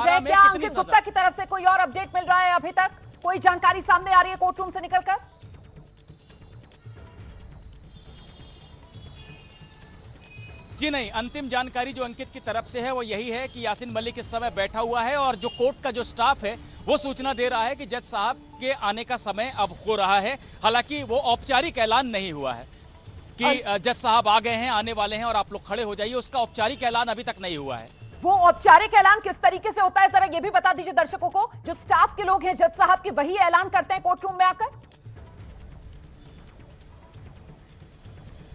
क्या अंकित गुप्ता की तरफ से कोई और अपडेट मिल रहा है? अभी तक कोई जानकारी सामने आ रही है कोर्ट रूम से निकलकर? जी नहीं, अंतिम जानकारी जो अंकित की तरफ से है वो यही है कि यासीन मलिक इस समय बैठा हुआ है और जो कोर्ट का जो स्टाफ है वो सूचना दे रहा है कि जज साहब के आने का समय अब हो रहा है। हालांकि वो औपचारिक ऐलान नहीं हुआ है कि जज साहब आ गए हैं, आने वाले हैं और आप लोग खड़े हो जाइए, उसका औपचारिक ऐलान अभी तक नहीं हुआ है। वो औपचारिक ऐलान किस तरीके से होता है, जरा ये भी बता दीजिए दर्शकों को। जो स्टाफ के लोग हैं जज साहब के, वही ऐलान करते हैं कोर्ट रूम में आकर?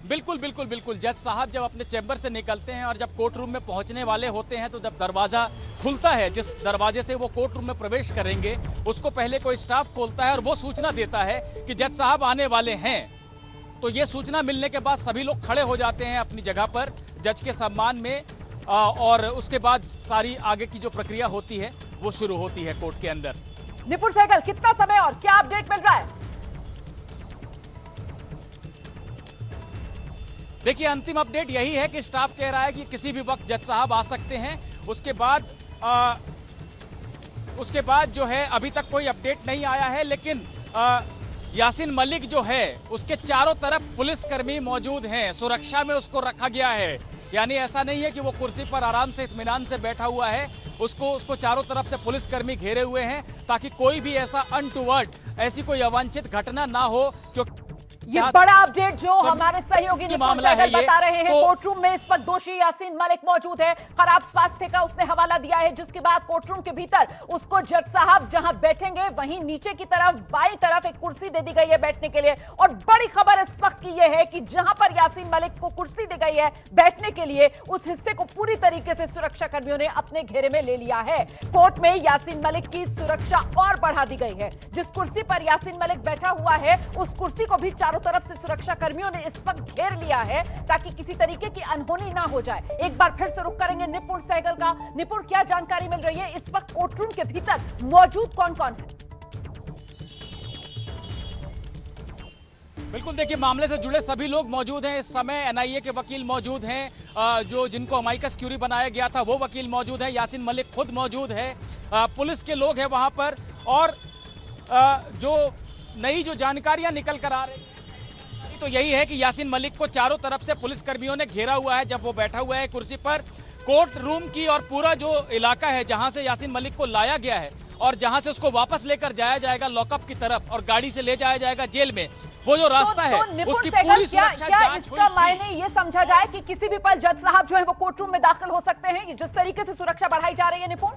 बिल्कुल बिल्कुल बिल्कुल। जज साहब जब अपने चैम्बर से निकलते हैं और जब कोर्ट रूम में पहुंचने वाले होते हैं तो जब दरवाजा खुलता है, जिस दरवाजे से वो कोर्ट रूम में प्रवेश करेंगे उसको पहले कोई स्टाफ खोलता है और वो सूचना देता है कि जज साहब आने वाले हैं। तो ये सूचना मिलने के बाद सभी लोग खड़े हो जाते हैं अपनी जगह पर जज के सम्मान में, और उसके बाद सारी आगे की जो प्रक्रिया होती है वो शुरू होती है कोर्ट के अंदर। निपुण सहगल, कितना समय और क्या अपडेट मिल रहा है? देखिए, अंतिम अपडेट यही है कि स्टाफ कह रहा है कि किसी भी वक्त जज साहब आ सकते हैं। उसके बाद जो है अभी तक कोई अपडेट नहीं आया है, लेकिन यासीन मलिक जो है उसके चारों तरफ पुलिसकर्मी मौजूद हैं, सुरक्षा में उसको रखा गया है। यानी ऐसा नहीं है कि वो कुर्सी पर आराम से इत्मीनान से बैठा हुआ है, उसको चारों तरफ से पुलिसकर्मी घेरे हुए हैं ताकि कोई भी ऐसा अनटूवर्ड, ऐसी कोई अवांछित घटना ना हो। क्योंकि ये बड़ा अपडेट जो हमारे सहयोगी निपुण सहगल बता रहे हैं। कोर्ट रूम में इस वक्त दोषी यासीन मलिक मौजूद है। खराब स्वास्थ्य का उसने हवाला दिया है, जिसके बाद कोर्ट रूम के भीतर उसको जज साहब जहां बैठेंगे वहीं नीचे की तरफ बाईं तरफ एक कुर्सी दे दी गई है बैठने के लिए। और बड़ी खबर इस वक्त की यह है कि जहां पर यासीन मलिक को कुर्सी दी गई है बैठने के लिए, उस हिस्से को पूरी तरीके से सुरक्षा कर्मियों ने अपने घेरे में ले लिया है। कोर्ट में यासीन मलिक की सुरक्षा और बढ़ा दी गई है। जिस कुर्सी पर यासीन मलिक बैठा हुआ है उस कुर्सी को भी चारों तरफ से सुरक्षा कर्मियों ने इस वक्त घेर लिया है ताकि किसी तरीके की अनहोनी ना हो जाए। एक बार फिर से रुख करेंगे निपुण सहगल का। निपुण, क्या जानकारी मिल रही है इस वक्त कोर्ट रूम के भीतर मौजूद कौन कौन है? बिल्कुल, देखिए, मामले से जुड़े सभी लोग मौजूद हैं इस समय। एनआईए के वकील मौजूद हैं, जिनको अमाइकस क्यूरी बनाया गया था वो वकील मौजूद है, यासीन मलिक खुद मौजूद है, पुलिस के लोग हैं वहां पर। और जो नई जो जानकारियां निकल कर आ रही तो यही है कि यासीन मलिक को चारों तरफ से पुलिसकर्मियों ने घेरा हुआ है जब वो बैठा हुआ है कुर्सी पर। कोर्ट रूम की और पूरा जो इलाका है जहां से यासीन मलिक को लाया गया है और जहां से उसको वापस लेकर जाया जाएगा लॉकअप की तरफ और गाड़ी से ले जाया जाएगा जेल में, वो जो रास्ता है उसकी पूरी सुरक्षा जांच हुई। इसका मायने ये समझा जाए कि किसी भी पल जज साहब जो है वो कोर्ट रूम में दाखिल हो सकते हैं, जिस तरीके से सुरक्षा बढ़ाई जा रही है निपुण?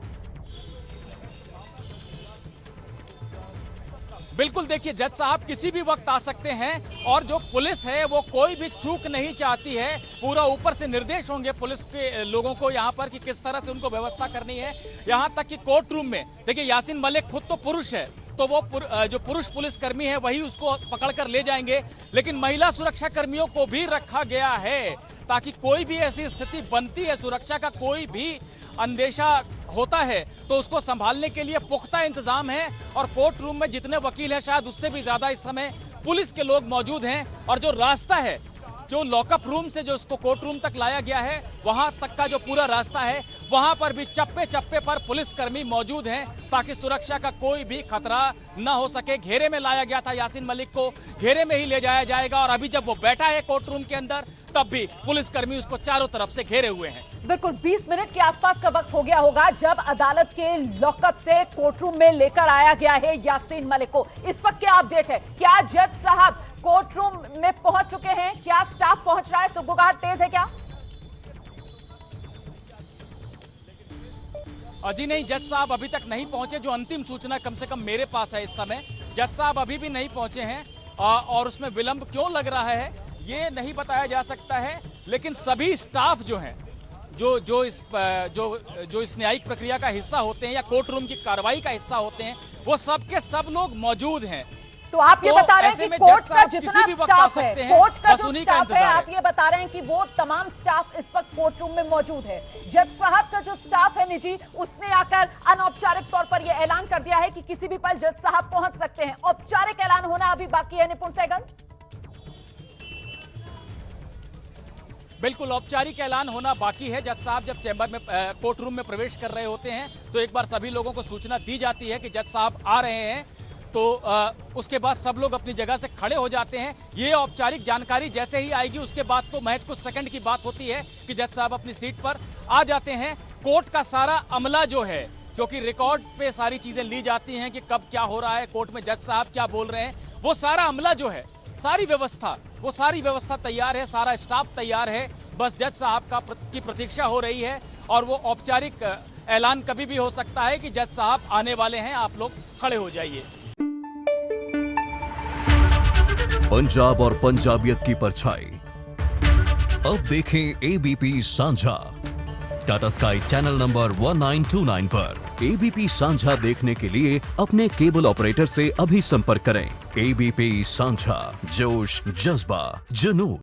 बिल्कुल, देखिए, जज साहब किसी भी वक्त आ सकते हैं और जो पुलिस है वो कोई भी चूक नहीं चाहती है। पूरा ऊपर से निर्देश होंगे पुलिस के लोगों को यहां पर कि किस तरह से उनको व्यवस्था करनी है। यहां तक कि कोर्ट रूम में देखिए, यासीन मलिक खुद तो पुरुष है, तो वो जो पुरुष पुलिसकर्मी है वही उसको पकड़कर ले जाएंगे, लेकिन महिला सुरक्षा कर्मियों को भी रखा गया है ताकि कोई भी ऐसी स्थिति बनती है, सुरक्षा का कोई भी अंदेशा होता है तो उसको संभालने के लिए पुख्ता इंतजाम है। और कोर्ट रूम में जितने वकील हैं शायद उससे भी ज्यादा इस समय पुलिस के लोग मौजूद हैं। और जो रास्ता है, जो लॉकअप रूम से जो उसको कोर्ट रूम तक लाया गया है, वहां तक का जो पूरा रास्ता है वहां पर भी चप्पे चप्पे पर पुलिसकर्मी मौजूद हैं ताकि सुरक्षा का कोई भी खतरा न हो सके। घेरे में लाया गया था यासीन मलिक को, घेरे में ही ले जाया जाएगा और अभी जब वो बैठा है कोर्ट रूम के अंदर तब भी पुलिसकर्मी उसको चारों तरफ से घेरे हुए हैं। बिल्कुल 20 मिनट के आसपास का वक्त हो गया होगा जब अदालत के लॉकअप से कोर्ट रूम में लेकर आया गया है यासीन मलिक को। इस वक्त क्या अपडेट है? क्या जज साहब कोर्ट रूम में पहुंच चुके हैं? क्या स्टाफ पहुंच रहा है? सुगबुगाहट तेज है क्या? जी नहीं, जज साहब अभी तक नहीं पहुंचे। जो अंतिम सूचना कम से कम मेरे पास है इस समय, जज साहब अभी भी नहीं पहुंचे हैं और उसमें विलंब क्यों लग रहा है ये नहीं बताया जा सकता है। लेकिन सभी स्टाफ जो हैं, जो इस न्यायिक प्रक्रिया का हिस्सा होते हैं या कोर्ट रूम की कार्रवाई का हिस्सा होते हैं, वो सब के सब लोग मौजूद हैं। तो आप ये बता रहे हैं कि कोर्ट का जितना स्टाफ है, कोर्ट का जो स्टाफ है, आप ये बता रहे हैं कि वो तमाम स्टाफ इस वक्त कोर्ट रूम में मौजूद है। जज साहब का जो स्टाफ है निजी, उसने आकर अनौपचारिक तौर पर यह ऐलान कर दिया है कि किसी भी पल जज साहब पहुंच सकते हैं। औपचारिक ऐलान होना अभी बाकी है निपुण सहगल। बिल्कुल औपचारिक ऐलान होना बाकी है। जज साहब जब चैम्बर में कोर्ट रूम में प्रवेश कर रहे होते हैं तो एक बार सभी लोगों को सूचना दी जाती है कि जज साहब आ रहे हैं, तो उसके बाद सब लोग अपनी जगह से खड़े हो जाते हैं। ये औपचारिक जानकारी जैसे ही आएगी उसके बाद तो महज कुछ सेकंड की बात होती है कि जज साहब अपनी सीट पर आ जाते हैं। कोर्ट का सारा अमला जो है, क्योंकि रिकॉर्ड पे सारी चीजें ली जाती हैं कि कब क्या हो रहा है, कोर्ट में जज साहब क्या बोल रहे हैं, वो सारा अमला जो है, सारी व्यवस्था तैयार है, सारा स्टाफ तैयार है। बस जज साहब की प्रतीक्षा हो रही है और वो औपचारिक ऐलान कभी भी हो सकता है कि जज साहब आने वाले हैं, आप लोग खड़े हो जाइए। पंजाब और पंजाबियत की परछाई अब देखें एबीपी सांझा टाटा स्काई चैनल नंबर 1929 पर। एबीपी सांझा देखने के लिए अपने केबल ऑपरेटर से अभी संपर्क करें। एबीपी सांझा, जोश, जज्बा, जुनून।